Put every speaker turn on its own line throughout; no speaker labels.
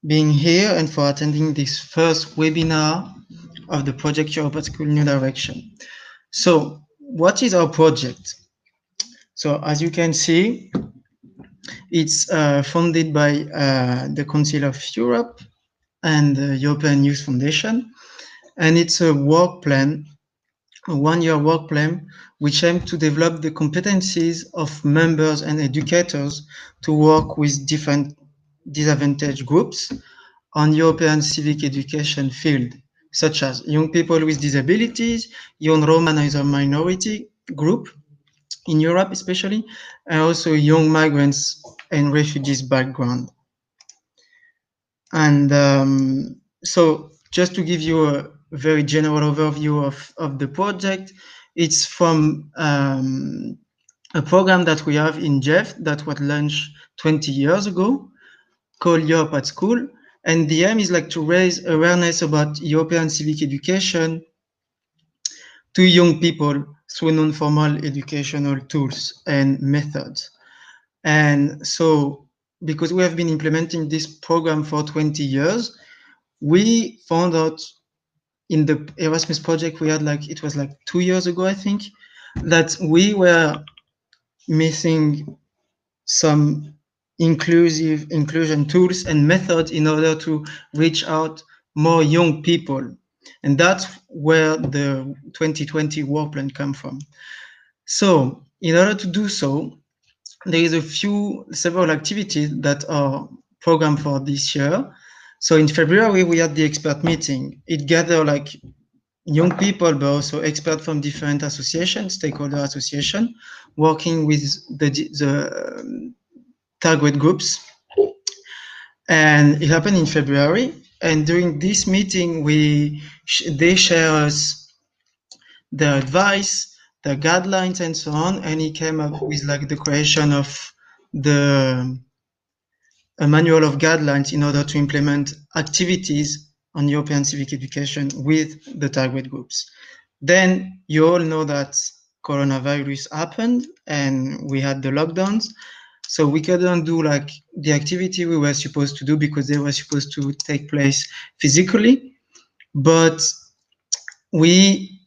being here and for attending this first webinar of the Project Europe at School New Direction. So what is our project? So as you can see, it's funded by the Council of Europe and the European Youth Foundation, and it's a work plan, a one-year work plan, which aims to develop the competencies of members and educators to work with different disadvantaged groups on European civic education field, such as young people with disabilities, young Roma and other minority group in Europe especially, and also young migrants and refugees background. And so just to give you a very general overview of the project, it's from a program that we have in JEF that was launched 20 years ago called Europe at School. And the aim is like to raise awareness about European civic education to young people through non-formal educational tools and methods. And so, because we have been implementing this program for 20 years, we found out in the Erasmus project we had, like, it was like 2 years ago, I think, that we were missing some inclusion tools and methods in order to reach out more young people. And that's where the 2020 work plan come from. So in order to do so, there is several activities that are programmed for this year. So in February, we had the expert meeting. It gathered like young people, but also experts from different associations, stakeholder association, working with the target groups. And it happened in February. And during this meeting, they share us their advice, their guidelines, and so on. And he came up with like the creation of a manual of guidelines in order to implement activities on European civic education with the target groups. Then you all know that coronavirus happened and we had the lockdowns. So we couldn't do like the activity we were supposed to do because they were supposed to take place physically. But we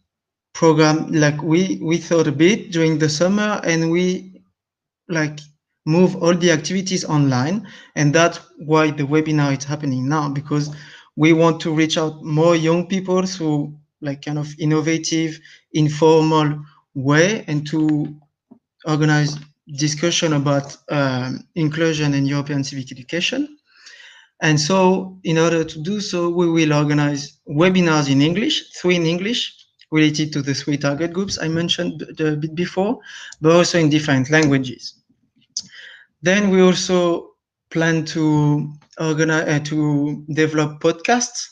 programmed, like we thought a bit during the summer and we like move all the activities online. And that's why the webinar is happening now, because we want to reach out more young people through like kind of innovative, informal way and to organize discussion about inclusion in European civic education. And so in order to do so, we will organize webinars in English, 3 in English, related to the 3 target groups I mentioned a bit before, but also in different languages. Then we also plan to organize to develop podcasts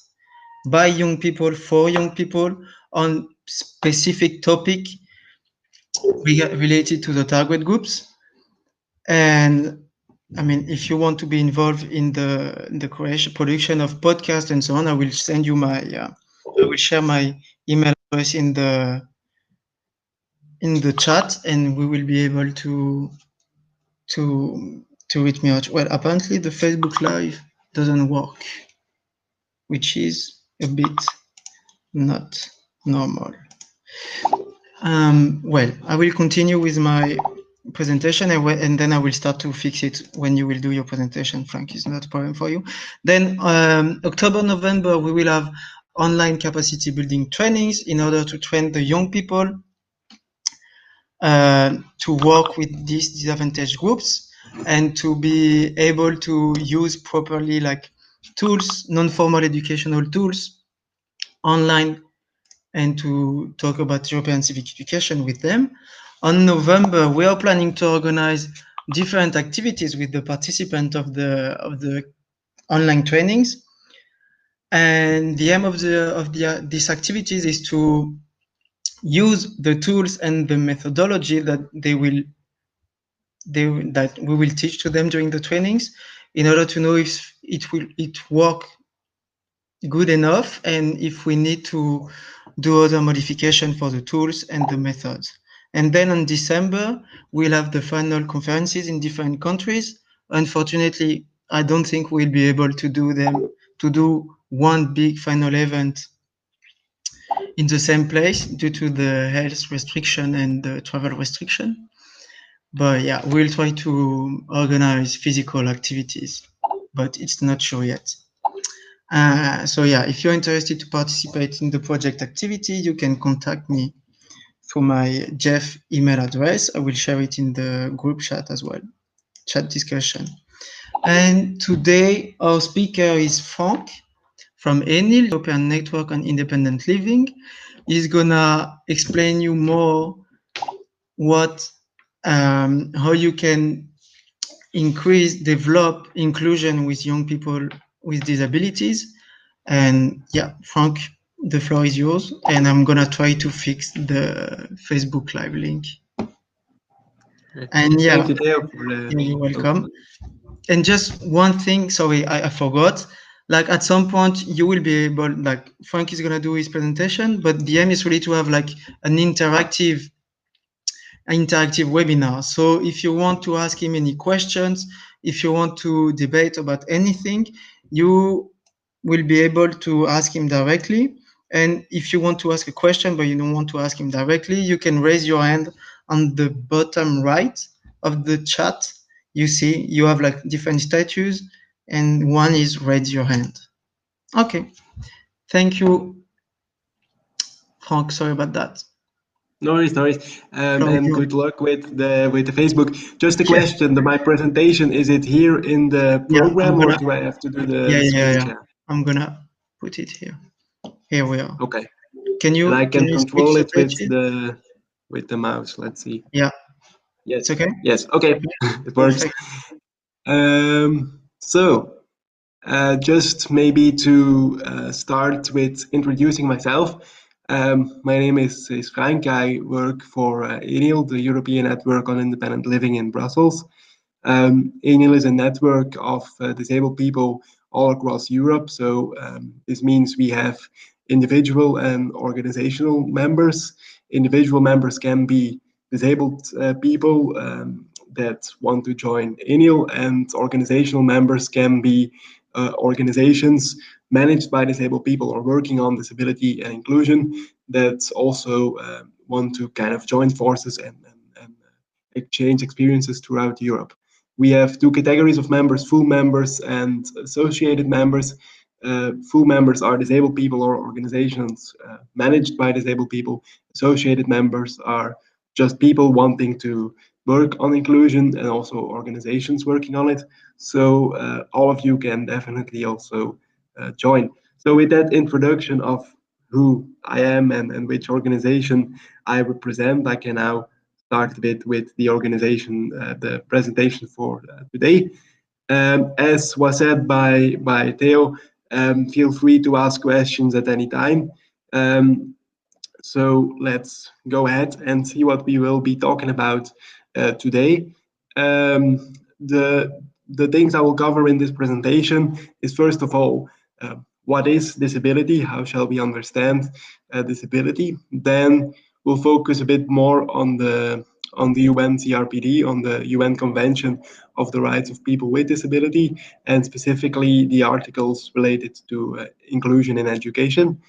by young people for young people on specific topic related to the target groups. And I mean, if you want to be involved in the creation, production of podcasts and so on, I will send you my, I will share my email address in the chat, and we will be able to reach me out. Well, apparently the Facebook Live doesn't work, which is a bit not normal. Well, I will continue with my presentation and then I will start to fix it when you will do your presentation, Frank. It's not a problem for you. Then October, November, we will have online capacity building trainings in order to train the young people to work with these disadvantaged groups and to be able to use properly like tools, non-formal educational tools online, and to talk about European civic education with them. On November, we are planning to organize different activities with the participants of the online trainings. And the aim of these activities is to use the tools and the methodology that that we will teach to them during the trainings in order to know if it work good enough and if we need to do other modification for the tools and the methods. And then in December, we'll have the final conferences in different countries. Unfortunately, I don't think we'll be able to do one big final event in the same place due to the health restriction and the travel restriction. But yeah, we'll try to organize physical activities, but it's not sure yet. So yeah, if you're interested to participate in the project activity, you can contact me through my JEF email address. I will share it in the group chat as well, chat discussion. And today our speaker is Frank from ENIL, European Network on Independent Living. He's gonna explain you more how you can develop inclusion with young people with disabilities. And yeah, Frank, the floor is yours. And I'm gonna try to fix the Facebook Live link. And yeah,
Thank you, Theo, for the.
you're welcome. And just one thing, sorry, I forgot. Like at some point, you will be able, like Frank is gonna do his presentation, but the aim is really to have like an interactive webinar. So if you want to ask him any questions, if you want to debate about anything, you will be able to ask him directly. And if you want to ask a question, but you don't want to ask him directly, you can raise your hand on the bottom right of the chat. You see, you have like different statues, and one is raise your hand. Okay, thank you, Frank. Sorry about that.
No worries, no worries.
Floor is
And
yours.
good luck with the Facebook. Just a
Yeah,
question: my presentation, is it here in the
yeah, I'm
program, or
gonna,
do I have to do
yeah,
the
yeah,
screen
yeah.
share?
I'm gonna put it here. Here we are.
Okay,
Can
and I
you
can
switch
control
the
it
pages?
with the mouse. Let's see.
Yeah, it's
Yes,
okay.
yes. Okay,
Okay,
it works.
perfect.
So just maybe to start with introducing myself. My name is Frank. I work for ENIL, the European Network on Independent Living in Brussels. ENIL is a network of disabled people all across Europe. So this means we have individual and organizational members. Individual members can be disabled people that want to join ENIL, and organizational members can be organizations managed by disabled people or working on disability and inclusion that also want to kind of join forces and exchange experiences throughout Europe. We have two categories of members: full members and associated members. Full members are disabled people or organizations managed by disabled people. Associated members are just people wanting to work on inclusion and also organizations working on it. So all of you can definitely also join. So with that introduction of who I am and which organization I represent, I can now start a bit with the organization, the presentation for today. As was said by Theo, feel free to ask questions at any time. So let's go ahead and see what we will be talking about today. The things I will cover in this presentation is, first of all, what is disability? How shall we understand disability? Then we'll focus a bit more on the UN CRPD, on the UN Convention of the Rights of People with Disability, and specifically the articles related to inclusion in education.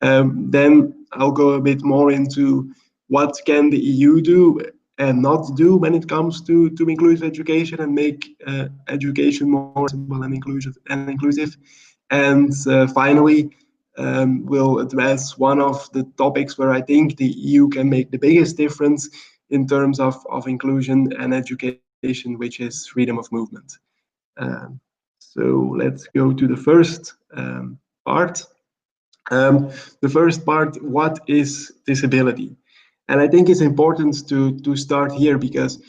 Then I'll go a bit more into what can the EU do and not do when it comes to inclusive education and make education more accessible and inclusive. And finally, we'll address one of the topics where I think the EU can make the biggest difference in terms of inclusion and education, which is freedom of movement. Um, so let's go to the first part. The first part, what is disability? And I think it's important to start here because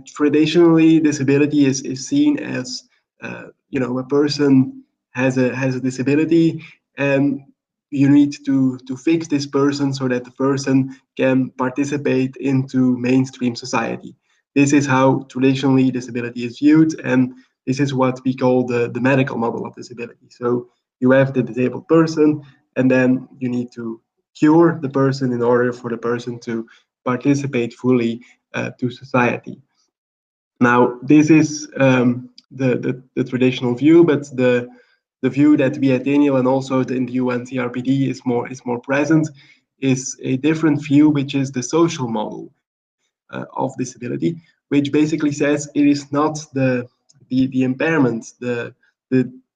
traditionally disability is seen as a person has a disability, and you need to fix this person so that the person can participate into mainstream society. This is how traditionally disability is viewed, and this is what we call the medical model of disability. So you have the disabled person, and then you need to cure the person in order for the person to participate fully to society. Now, this is the traditional view, but the view that we at ENIL and also in the UN CRPD is more present, is a different view, which is the social model of disability, which basically says it is not the impairment, the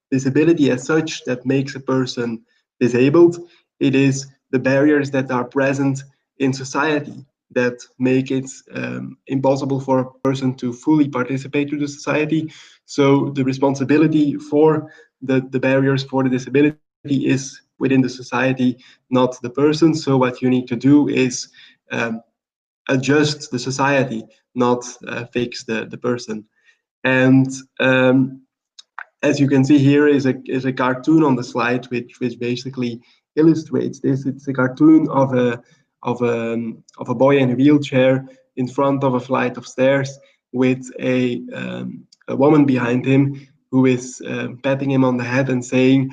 disability as such that makes a person disabled. It is the barriers that are present in society that make it impossible for a person to fully participate to the society. So the responsibility for the barriers for the disability is within the society, not the person. So what you need to do is adjust the society, not fix the person. And as you can see here is a cartoon on the slide which basically illustrates this. It's a cartoon of a boy in a wheelchair in front of a flight of stairs with a woman behind him who is patting him on the head and saying,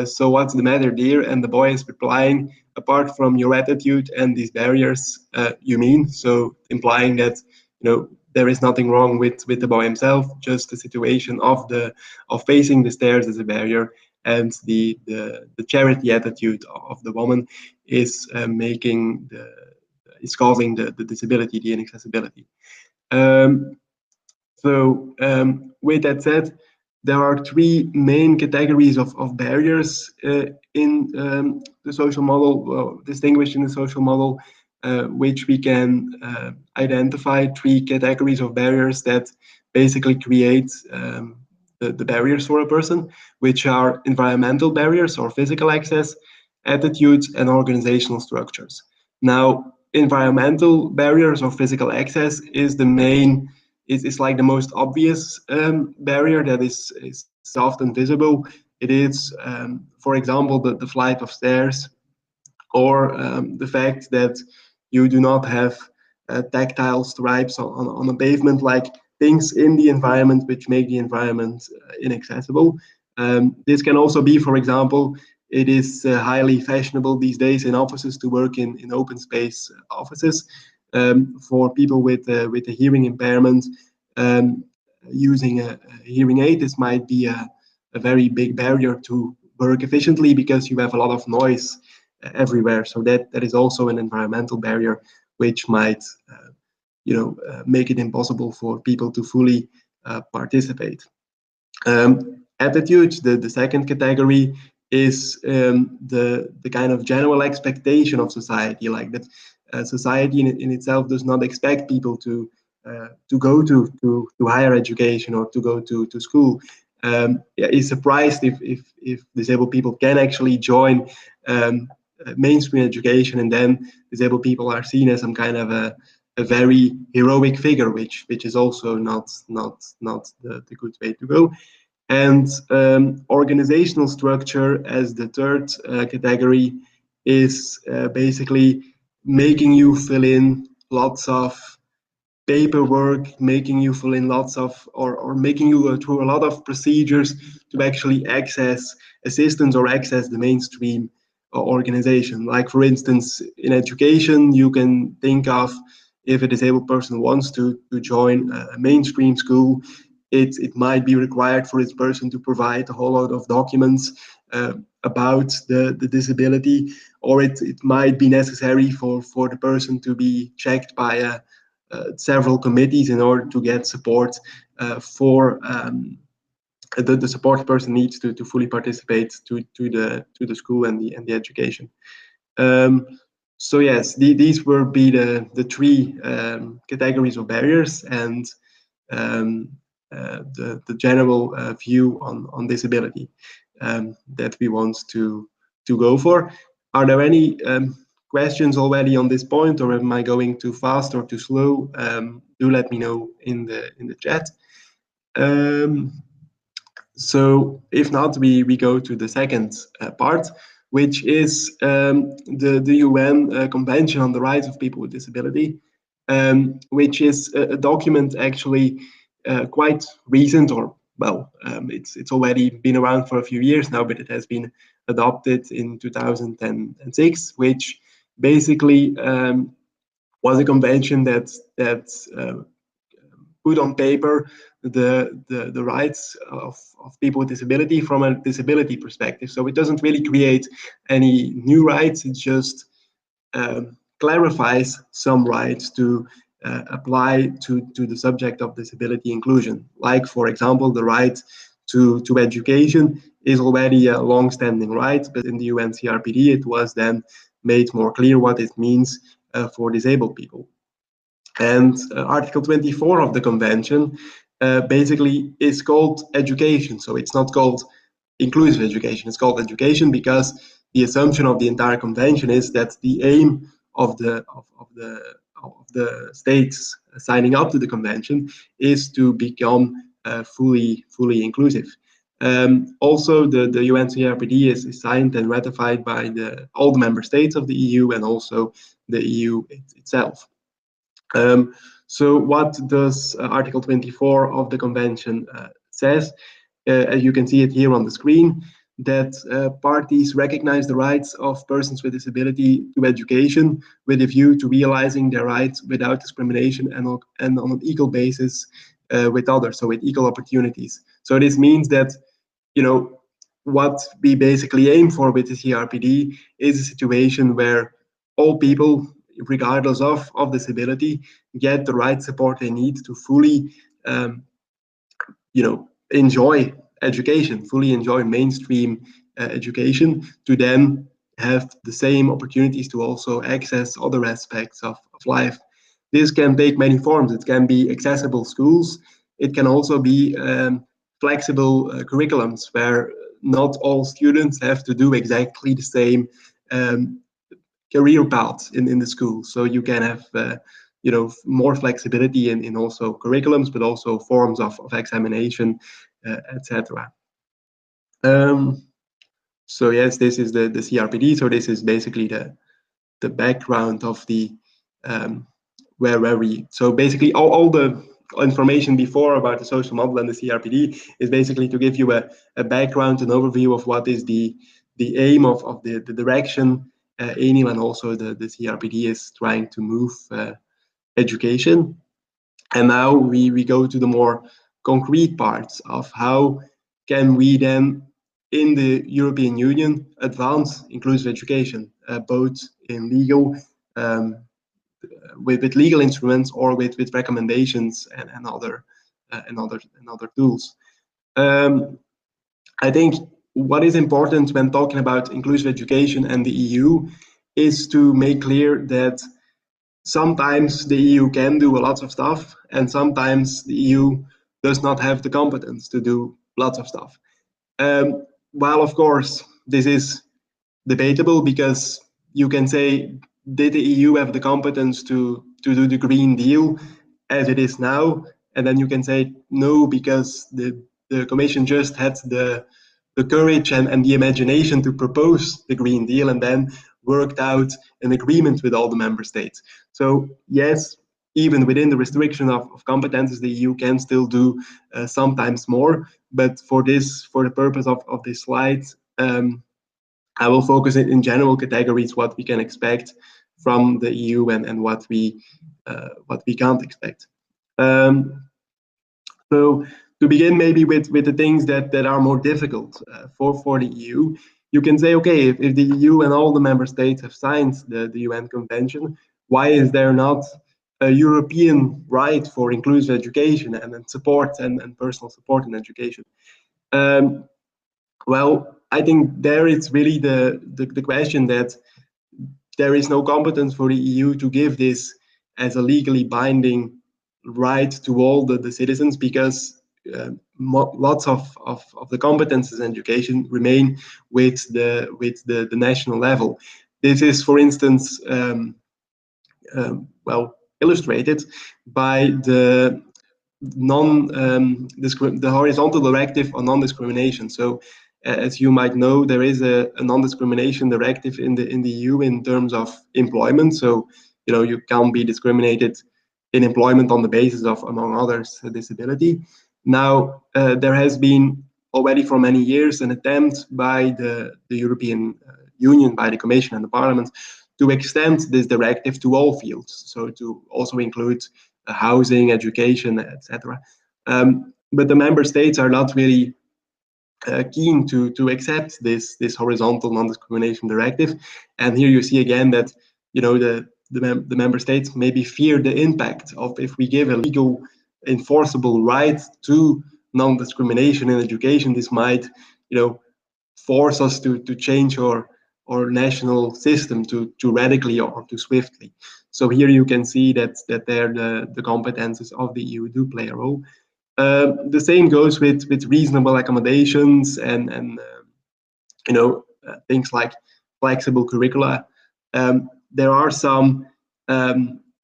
"So what's the matter, dear?" And the boy is replying, "Apart from your attitude and these barriers, you mean?" So implying that there is nothing wrong with the boy himself, just the situation of facing the stairs as a barrier, and the charity attitude of the woman is causing the disability, the inaccessibility. With that said, there are three main categories of barriers in the social model, distinguished in the social model, which we can identify three categories of barriers that basically create the barriers for a person, which are environmental barriers or physical access, attitudes, and organizational structures. Now, environmental barriers or physical access is the main, is like the most obvious barrier that is often visible. It is, for example, the flight of stairs, or the fact that you do not have tactile stripes on a pavement, like things in the environment which make the environment inaccessible. This can also be, for example, it is highly fashionable these days in offices to work in open space offices. For people with a hearing impairment, using a hearing aid, this might be a very big barrier to work efficiently because you have a lot of noise everywhere. So that is also an environmental barrier which might make it impossible for people to fully participate. Attitudes, the second category, is the kind of general expectation of society, like that society in itself does not expect people to go to higher education or to go to school. Is surprised if disabled people can actually join mainstream education, and then disabled people are seen as some kind of a very heroic figure, which is also not the good way to go. And organizational structure as the third category is basically making you fill in lots of paperwork, making you fill in lots of, or making you go through a lot of procedures to actually access assistance or access the mainstream organization. Like, for instance, in education, you can think of, if a disabled person wants to join a mainstream school, it might be required for this person to provide a whole lot of documents about the disability, or it might be necessary for the person to be checked by several committees in order to get support for the support person needs to fully participate to the school and the education. So yes, these will be the three categories of barriers, and the general view on disability that we want to go for. Are there any questions already on this point, or am I going too fast or too slow? Do let me know in the chat. So if not, we go to the second part, which is the UN Convention on the Rights of People with Disability, which is a document actually quite recent, or well, it's already been around for a few years now, but it has been adopted in 2006, which basically was a convention that put on paper the rights of people with disability from a disability perspective. So it doesn't really create any new rights, it just clarifies some rights to apply to the subject of disability inclusion. Like, for example, the right to education is already a long-standing right, but in the UN CRPD it was then made more clear what it means for disabled people. And Article 24 of the Convention basically is called education. So it's not called inclusive education, it's called education because the assumption of the entire convention is that the aim of the states signing up to the convention is to become fully inclusive. Also, the UN CRPD is signed and ratified by all the member states of the EU and also the EU itself. So what does Article 24 of the Convention says? As you can see it here on the screen, that parties recognize the rights of persons with disability to education with a view to realizing their rights without discrimination and on an equal basis with others, so with equal opportunities. So this means that, you know, what we basically aim for with the CRPD is a situation where all people, regardless of disability, get the right support they need to fully, enjoy education, fully enjoy mainstream education, to then have the same opportunities to also access other aspects of life. This can take many forms. It can be accessible schools. It can also be flexible curriculums where not all students have to do exactly the same career paths in the school. So you can have more flexibility in also curriculums, but also forms of examination, etc. So yes, this is the CRPD. So this is basically the background of the where we. So basically all the information before about the social model and the CRPD is basically to give you a background, an overview of what is the aim of the direction ENIL and also the CRPD is trying to move education. And now we go to the more concrete parts of how can we then in the European Union advance inclusive education, both in legal, with legal instruments or with recommendations and other tools. I think what is important when talking about inclusive education and the EU is to make clear that sometimes the EU can do a lot of stuff, and sometimes the EU does not have the competence to do lots of stuff. While of course this is debatable, because you can say, did the EU have the competence to do the Green Deal as it is now? And then you can say no, because the Commission just had the courage and the imagination to propose the Green Deal and then worked out an agreement with all the member states. So yes, even within the restriction of competences, the EU can still do sometimes more. But for the purpose of this slide, I will focus in general categories what we can expect from the EU and what we can't expect. So to begin maybe with the things that are more difficult for the EU, you can say, okay, if the EU and all the member states have signed the UN Convention, why is there not a European right for inclusive education and support and personal support in education? Well, I think there it's really the question that there is no competence for the EU to give this as a legally binding right to all the citizens, because lots of the competences in education remain with the national level. This is, for instance, well illustrated by the the horizontal directive on non-discrimination. So as you might know, there is a non-discrimination directive in the EU in terms of employment. So you can't be discriminated in employment on the basis of, among others, a disability. Now there has been already for many years an attempt by the European Union, by the Commission and the Parliament, to extend this directive to all fields, so to also include housing, education, etc. But the member states are not really keen to accept this horizontal non-discrimination directive. And here you see again that the member states maybe fear the impact of, if we give a legal enforceable right to non-discrimination in education, this might force us to change our national system too radically or too swiftly. So here you can see that there the competences of the EU do play a role. The same goes with reasonable accommodations and things like flexible curricula. There are some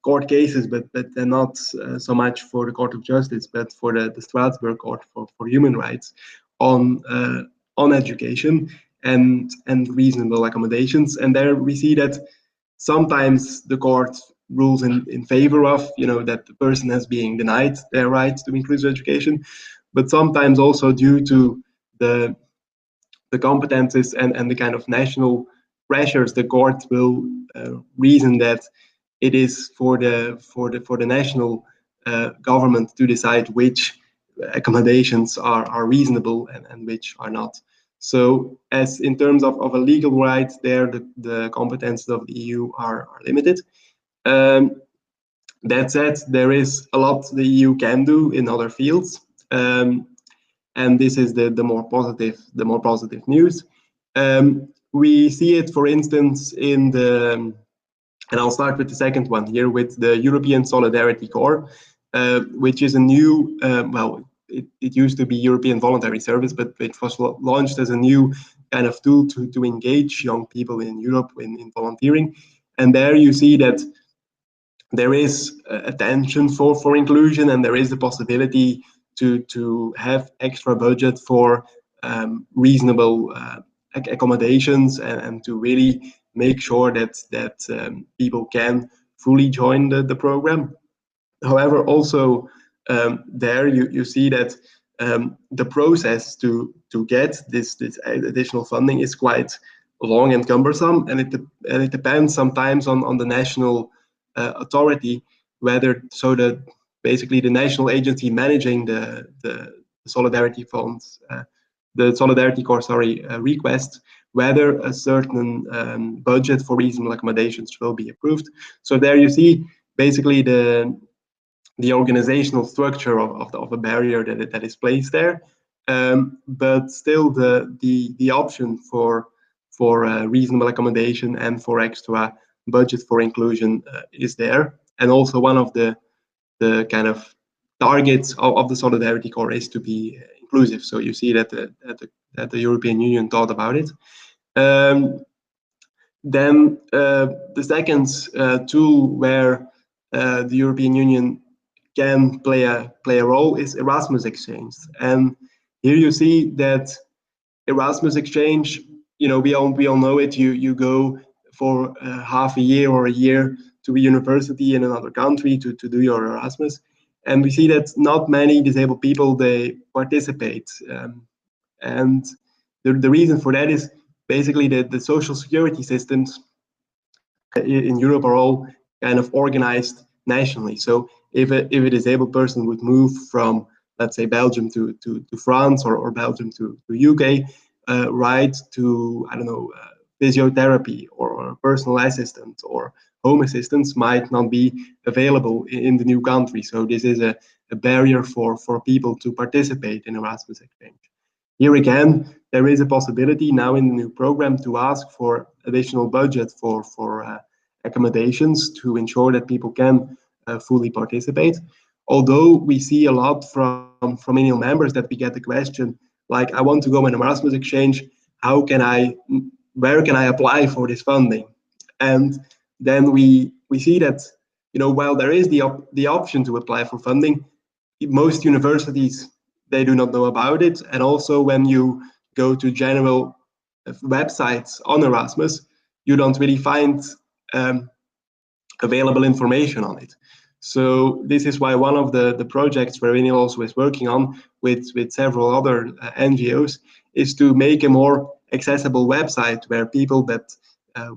court cases, but they're not so much for the Court of Justice, but for the Strasbourg Court for Human Rights on education and reasonable accommodations. And there we see that sometimes the court rules in favor of, that the person has being denied their right to inclusive education, but sometimes also due to the competences and the kind of national pressures, the court will reason that it is for the national government to decide which accommodations are reasonable and which are not. So as in terms of a legal right, there the competences of the EU are limited. That said, there is a lot the EU can do in other fields, and this is the more positive news. We see it, for instance, in the, and I'll start with the second one here, with the European Solidarity Corps, which is a new, it used to be European Voluntary Service, but it was launched as a new kind of tool to engage young people in Europe in volunteering. And there you see that there is attention for inclusion, and there is the possibility to have extra budget for reasonable accommodations and to really make sure that people can fully join the program. However, also there you see that the process to get this additional funding is quite long and cumbersome, and it depends sometimes on the national authority, whether basically the national agency managing the solidarity funds, the Solidarity Corps, request, whether a certain budget for reasonable accommodations will be approved. So there you see basically the organizational structure of a barrier that is placed there, but still the option for reasonable accommodation and for extra budget for inclusion is there. And also one of the kind of targets of the Solidarity Corps is to be inclusive. So you see that the European Union thought about it. Then the second tool where the European Union can play a role is Erasmus exchange. And here you see that Erasmus exchange, we all know it. You go for half a year or a year to a university in another country to do your Erasmus, and we see that not many disabled people, they participate, and the reason for that is basically that the social security systems in Europe are all kind of organized nationally. So if a disabled person would move from, let's say, Belgium to France or Belgium to UK, right to, I don't know, physiotherapy or personal assistant or home assistance might not be available in the new country. So this is a barrier for people to participate in Erasmus exchange. Here again, there is a possibility now in the new program to ask for additional budget for accommodations to ensure that people can fully participate. Although we see a lot from ENIL members that we get the question, like, I want to go on Erasmus exchange, where can I apply for this funding? And then we see that, while there is the option to apply for funding, most universities, they do not know about it. And also when you go to general websites on Erasmus, you don't really find available information on it. So this is why one of the projects where ENIL also is working on with several other NGOs is to make a more accessible website where people that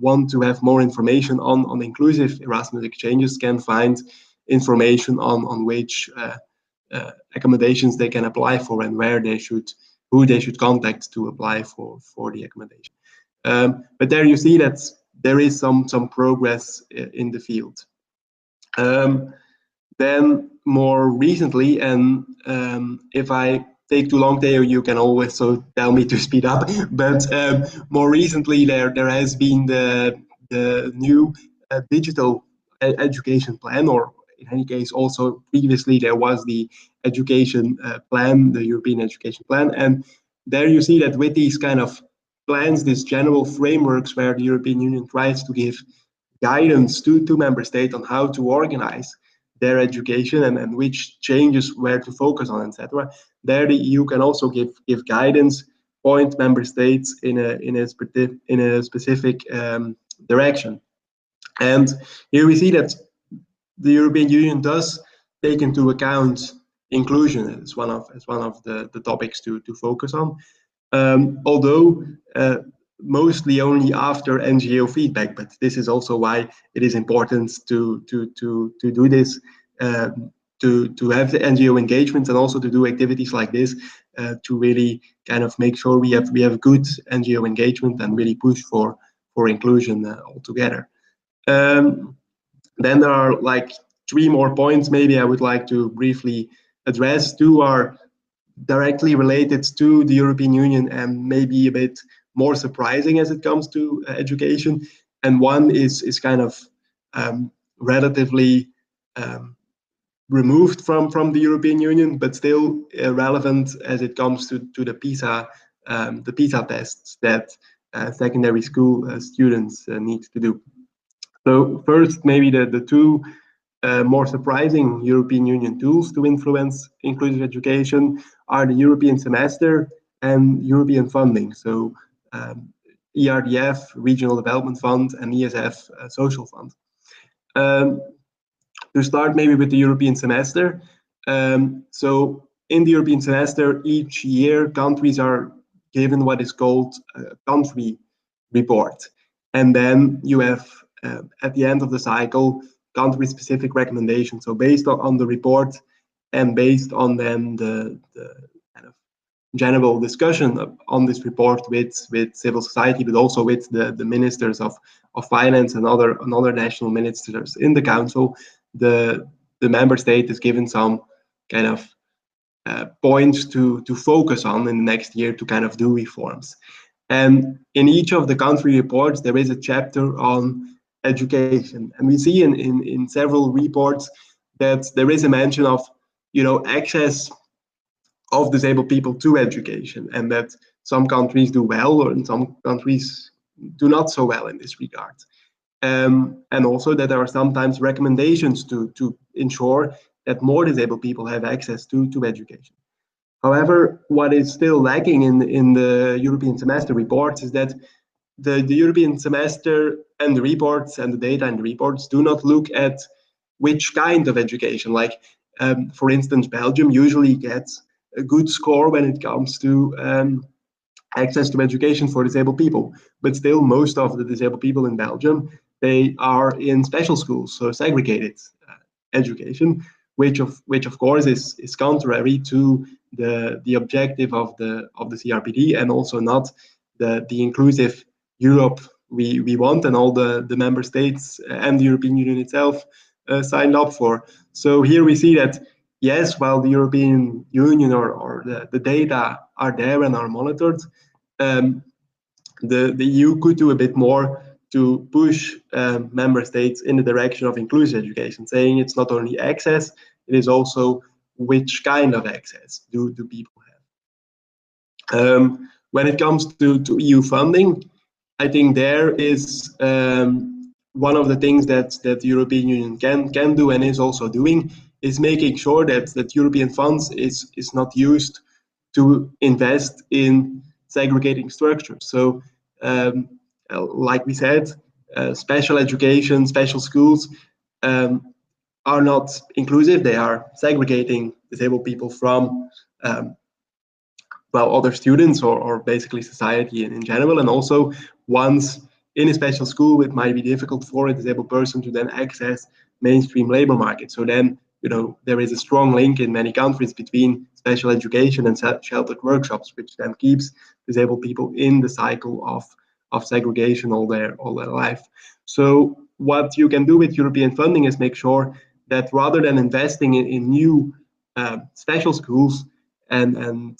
want to have more information on inclusive Erasmus exchanges can find information on which accommodations they can apply for and who they should contact to apply for the accommodation. But there you see that there is some progress in the field. Then more recently, and if I take too long there, you can always so tell me to speed up. But more recently, there has been the new digital education plan, or in any case, also previously there was the education plan, the European education plan, and there you see that with these kind of plans, these general frameworks where the European Union tries to give guidance to member states on how to organize their education and which changes where to focus on, etc. There the EU can also give guidance, point member states in a specific direction. And here we see that the European Union does take into account inclusion as one of the topics to focus on. Although mostly only after NGO feedback, but this is also why it is important to do this, to have the NGO engagements and also to do activities like this to really kind of make sure we have good NGO engagement and really push for inclusion altogether. Then there are like 3 more points maybe I would like to briefly address. 2 are directly related to the European Union and maybe a bit more surprising as it comes to education. And one is kind of relatively removed from the European Union, but still relevant as it comes to the PISA tests that secondary school students need to do. So first, maybe the 2 more surprising European Union tools to influence inclusive education are the European semester and European funding. So ERDF, Regional Development Fund, and ESF, Social Fund. To start maybe with the European semester. So in the European semester, each year countries are given what is called a country report. And then you have, at the end of the cycle, country-specific recommendations. So based on the report and based on then the kind of general discussion on this report with civil society, but also with the ministers of finance and other national ministers in the council, the member state is given some kind of points to focus on in the next year to kind of do reforms. And in each of the country reports, there is a chapter on education. And we see in several reports that there is a mention of, access of disabled people to education, and that some countries do well, or in some countries do not so well in this regard. And also that there are sometimes recommendations to ensure that more disabled people have access to education. However, what is still lacking in the European semester reports is that the European semester and the reports and the data in the reports do not look at which kind of education. Like, for instance, Belgium usually gets a good score when it comes to access to education for disabled people. But still, most of the disabled people in Belgium, they are in special schools, so segregated education, which of course is contrary to the objective of the CRPD, and also not the inclusive Europe we want and all the member states and the European Union itself signed up for. So here we see that, yes, while the European Union or the data are there and are monitored, the EU could do a bit more to push member states in the direction of inclusive education, saying it's not only access, it is also which kind of access do people have. When it comes to EU funding, I think there is one of the things that the European Union can do and is also doing is making sure that European funds is not used to invest in segregating structures. So like we said, special education, special schools are not inclusive. They are segregating disabled people from other students or basically society in general. And also, once in a special school, it might be difficult for a disabled person to then access mainstream labor market. So then there is a strong link in many countries between special education and sheltered workshops, which then keeps disabled people in the cycle of segregation all their life. So what you can do with European funding is make sure that rather than investing in new special schools and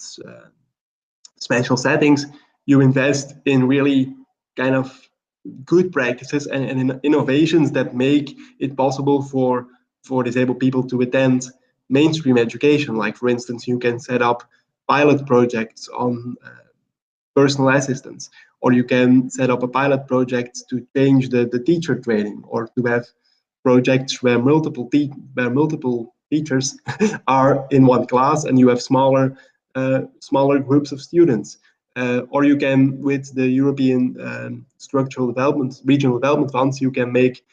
special settings, you invest in really kind of good practices and innovations that make it possible for disabled people to attend mainstream education. Like, for instance, you can set up pilot projects on personal assistance, or you can set up a pilot project to change the teacher training, or to have projects where multiple teachers are in one class and you have smaller groups of students. Or you can, with the European structural development, regional development funds, you can make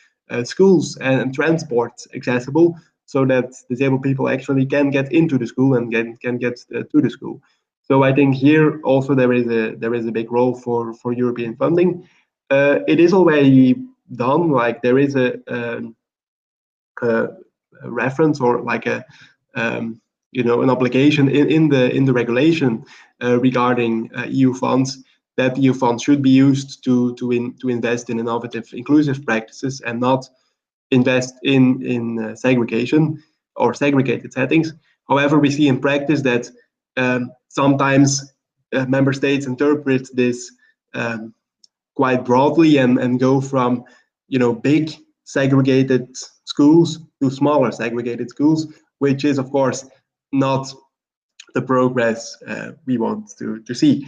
schools and transport accessible, so that disabled people actually can get into the school and can get to the school. So I think here also there is a big role for European funding. It is already done. Like, there is a reference, or like an obligation in the regulation regarding EU funds, that EU funds should be used to invest in innovative, inclusive practices, and not invest in segregation or segregated settings. However, we see in practice that sometimes member states interpret this quite broadly and go from big segregated schools to smaller segregated schools, which is of course not the progress we want to see.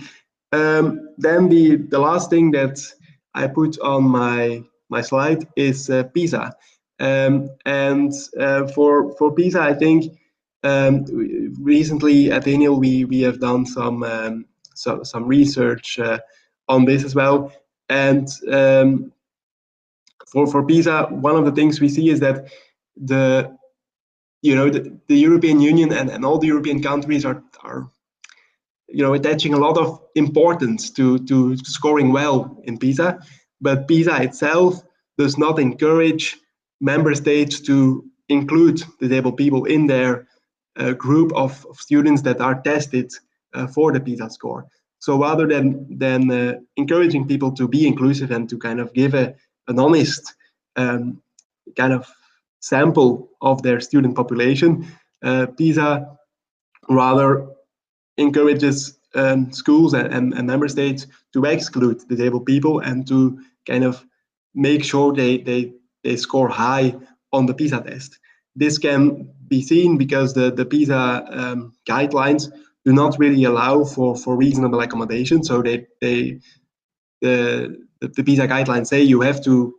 Then the last thing that I put on my slide is PISA. And for PISA, I think recently at ENIL we have done some research on this as well. And for PISA, one of the things we see is that the European Union and all the European countries are attaching a lot of importance to scoring well in PISA, but PISA itself does not encourage member states to include disabled people in their group of students that are tested for the PISA score. So rather than encouraging people to be inclusive and to kind of give an honest kind of sample of their student population, PISA rather encourages schools and member states to exclude disabled people and to kind of make sure they score high on the PISA test. This can be seen because the PISA guidelines do not really allow for reasonable accommodation. So the PISA guidelines say you have to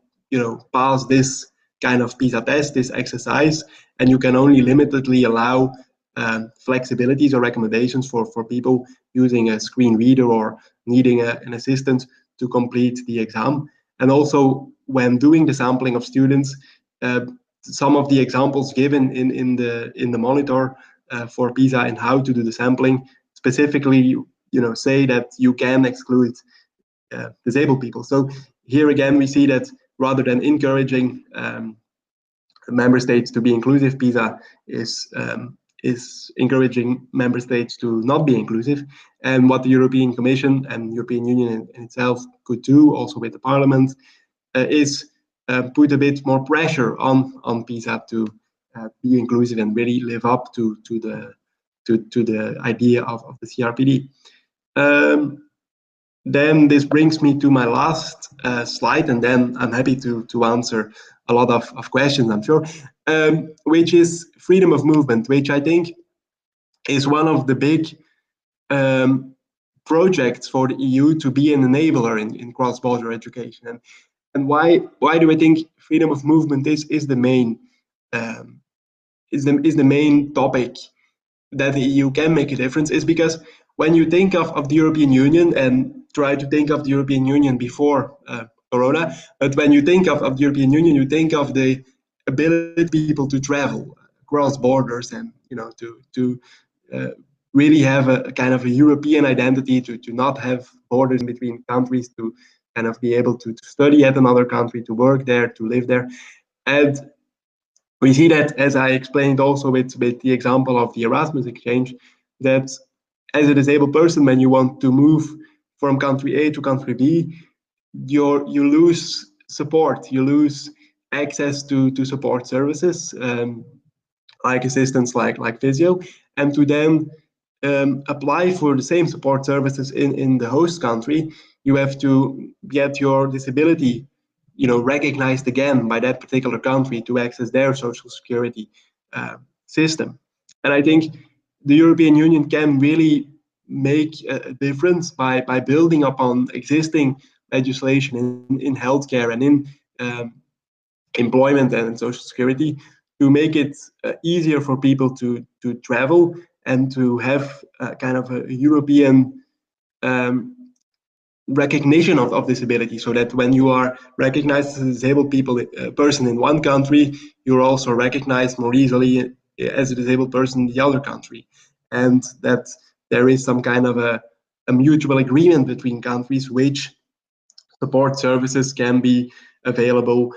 pass this kind of PISA test, this exercise, and you can only limitedly allow flexibilities or recommendations for people using a screen reader or needing an assistant to complete the exam. And also, when doing the sampling of students, some of the examples given in the monitor for PISA and how to do the sampling specifically, say that you can exclude disabled people. So here again, we see that rather than encouraging member states to be inclusive, PISA is encouraging member states to not be inclusive. And what the European Commission and European Union in itself could do, also with the Parliament, is put a bit more pressure on PISA to be inclusive and really live up to the idea of the CRPD. Then this brings me to my last slide, and then I'm happy to answer a lot of questions, I'm sure, which is freedom of movement, which I think is one of the big projects for the EU to be an enabler in cross-border education. And why do I think freedom of movement is the main topic that the EU can make a difference? Is because when you think of the European Union, and try to think of the European Union before Corona, but when you think of the European Union, you think of the ability of people to travel across borders and to really have a kind of a European identity, to not have borders between countries, to kind of be able to study at another country, to work there, to live there. And We see that, as I explained also with the example of the Erasmus exchange, that as a disabled person, when you want to move from country A to country B, you lose support, you lose access to support services, like assistance, like physio, and to then apply for the same support services in the host country, you have to get your disability, recognized again by that particular country to access their social security system. And I think the European Union can really make a difference by building upon existing legislation in healthcare and in employment and social security to make it easier for people to travel and to have kind of a European recognition of disability, so that when you are recognized as a disabled person in one country, you're also recognized more easily as a disabled person in the other country, and that there is some kind of a mutual agreement between countries which support services can be available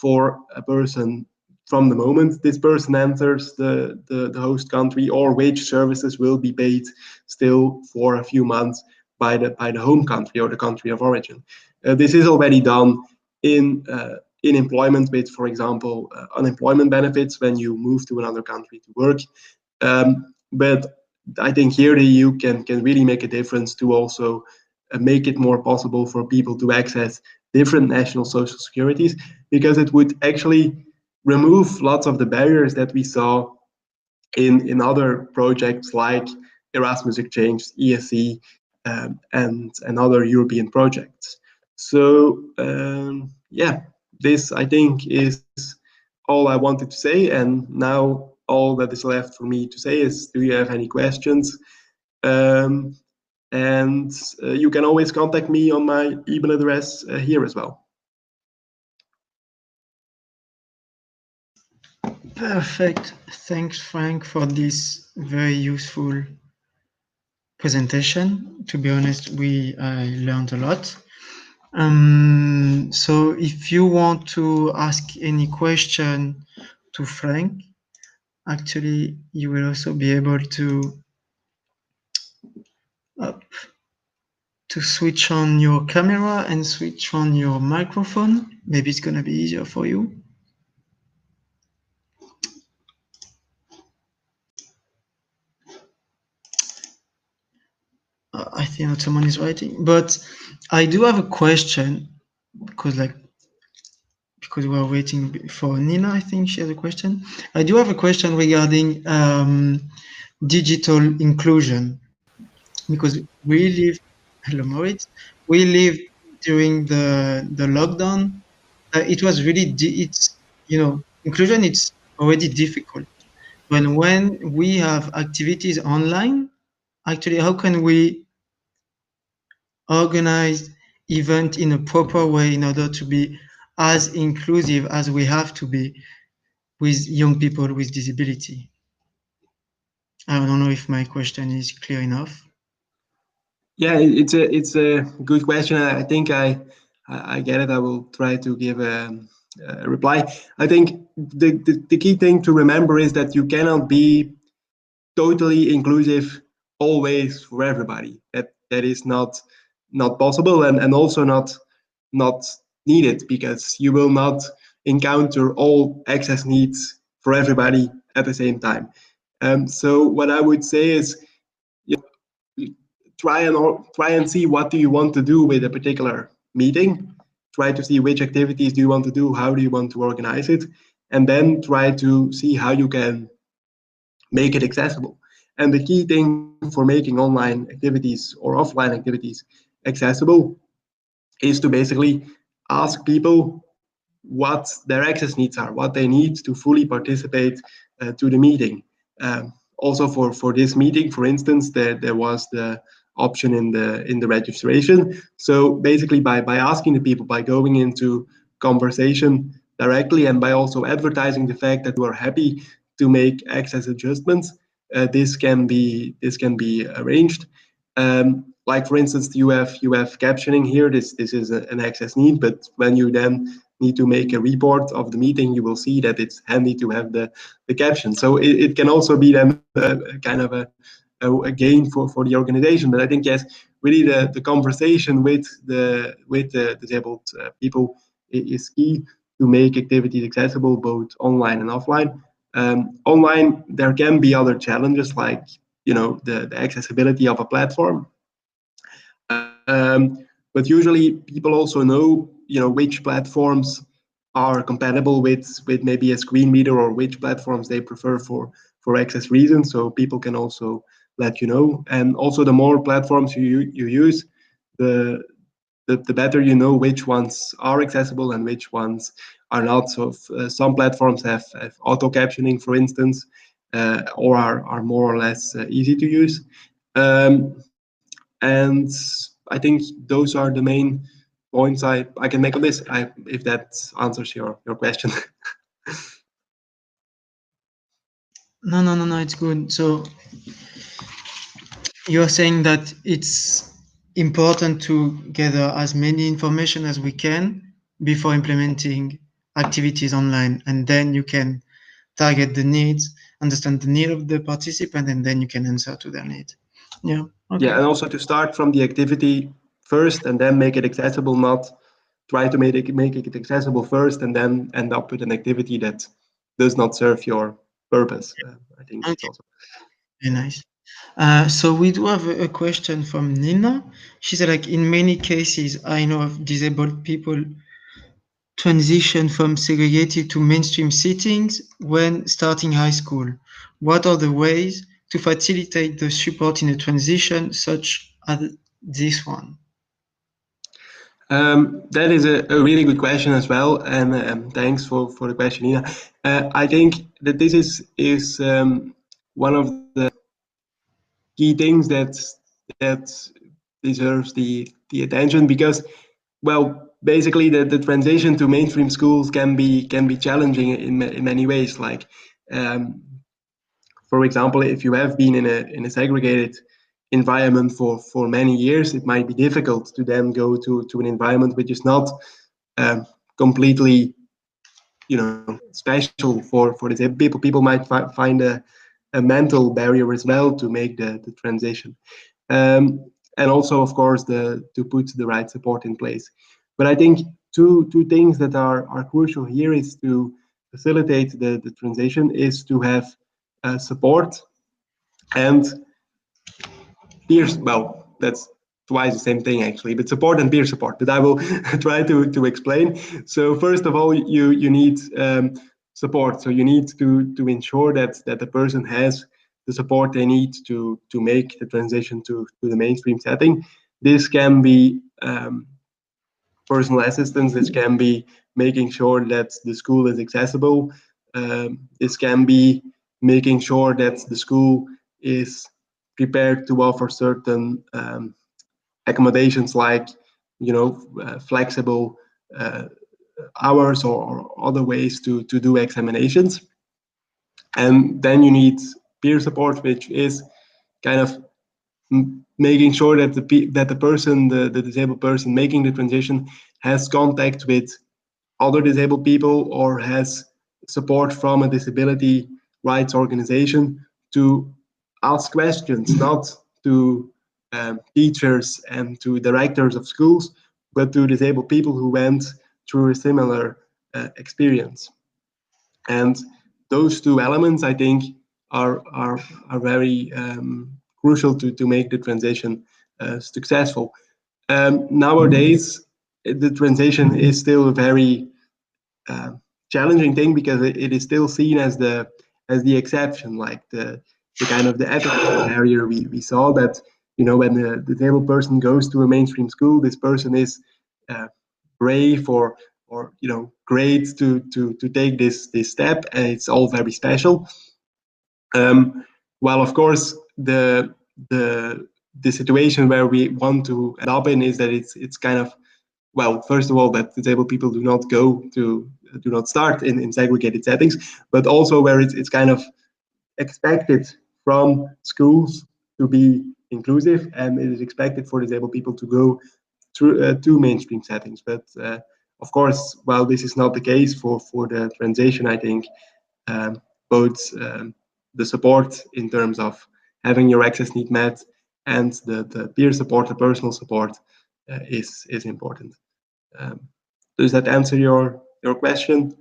for a person from the moment this person enters the host country, or which services will be paid still for a few months by the home country or the country of origin. This is already done in employment with, for example, unemployment benefits when you move to another country to work. But I think here the EU can really make a difference to also make it more possible for people to access different national social securities, because it would actually remove lots of the barriers that we saw in other projects like Erasmus Exchange, ESE, and other European projects. So yeah, this I think is all I wanted to say. And now all that is left for me to say is, do you have any questions? And you can always contact me on my email address here as well.
Perfect. Thanks, Frank, for this very useful presentation. To be honest, I learned a lot. So if you want to ask any question to Frank, actually you will also be able to switch on your camera and switch on your microphone. Maybe it's gonna be easier for you. I think that someone is writing, but I do have a question because we are waiting for Nina. I think she has a question. I do have a question regarding digital inclusion, because we live, hello Moritz, we lived during the lockdown. It was really, inclusion, it's already difficult. But when we have activities online, actually, how can we organize event in a proper way in order to be as inclusive as we have to be with young people with disability? I don't know if my question is clear enough.
Yeah, it's a good question. I think I get it. I will try to give a reply. I think the key thing to remember is that you cannot be totally inclusive always for everybody. That is not possible, and also not needed, because you will not encounter all access needs for everybody at the same time. So what I would say is, try and see what do you want to do with a particular meeting. Try to see which activities do you want to do, how do you want to organize it, and then try to see how you can make it accessible. And the key thing for making online activities or offline activities accessible is to basically ask people what their access needs are, what they need to fully participate to the meeting. Also for this meeting, for instance, there was the option in the registration. So basically by asking the people, by going into conversation directly, and by also advertising the fact that you are happy to make access adjustments, this can be arranged. Like for instance, you have captioning here. This is an access need, but when you then need to make a report of the meeting, you will see that it's handy to have the caption. So it can also be then kind of a gain for the organization. But I think, yes, really the conversation with the disabled people is key to make activities accessible both online and offline. Online, there can be other challenges like the accessibility of a platform. But usually people also know which platforms are compatible with maybe a screen reader, or which platforms they prefer for access reasons. So people can also let you know. And also, the more platforms you use, the the better you know which ones are accessible and which ones are not. So some platforms have auto captioning, for instance, or are more or less easy to use. And I think those are the main points I can make on this, if that answers your question.
No, it's good. So you're saying that it's important to gather as many information as we can before implementing activities online, and then you can target the needs, understand the need of the participant, and then you can answer to their need. Yeah.
Yeah,
Okay.
and also to start from the activity first and then make it accessible, not try to make it accessible first and then end up with an activity that does not serve your purpose. I think that's
Okay.
also.
Very nice. So we do have a question from Nina. She said, like, in many cases, I know of disabled people transition from segregated to mainstream settings when starting high school. What are the ways to facilitate the support in a transition such as this one?
That is a really good question as well, and thanks for the question, Nina. I think that this is one of the key things that deserves the attention, because, well, basically the transition to mainstream schools can be challenging in many ways. Like, um, for example, if you have been in a segregated environment for many years, it might be difficult to then go to an environment which is not completely special for disabled people. People might find a mental barrier as well to make the transition, and also, of course, to put the right support in place. But I think two things that are crucial here is to facilitate the transition, is to have support and peers. Well, that's twice the same thing actually, but support and peer support. But I will try to explain. So first of all, you need support. So you need to ensure that the person has the support they need to make the transition to the mainstream setting. This can be personal assistance. This can be making sure that the school is accessible. This can be making sure that the school is prepared to offer certain accommodations, like flexible uh, hours, or other ways to do examinations. And then you need peer support, which is kind of making sure that the person, the disabled person making the transition, has contact with other disabled people, or has support from a disability rights organization to ask questions, not to teachers and to directors of schools, but to disabled people who went through a similar experience. And those two elements, I think, are very crucial to make the transition successful. Nowadays, the transition is still a very uh, challenging thing, because it is still seen as the exception, like the kind of the ethical barrier we saw, that when the disabled person goes to a mainstream school, this person is uh, brave, or great to take this step, and it's all very special. While of course the situation where we want to end up in is that it's kind of, well, first of all, that disabled people do not start in segregated settings, but also where it's kind of expected from schools to be inclusive, and it is expected for disabled people to go through to mainstream settings. But Of course, while this is not the case for the transition, I think both the support in terms of having your access need met and the peer support, the personal support is important. Does that answer your question,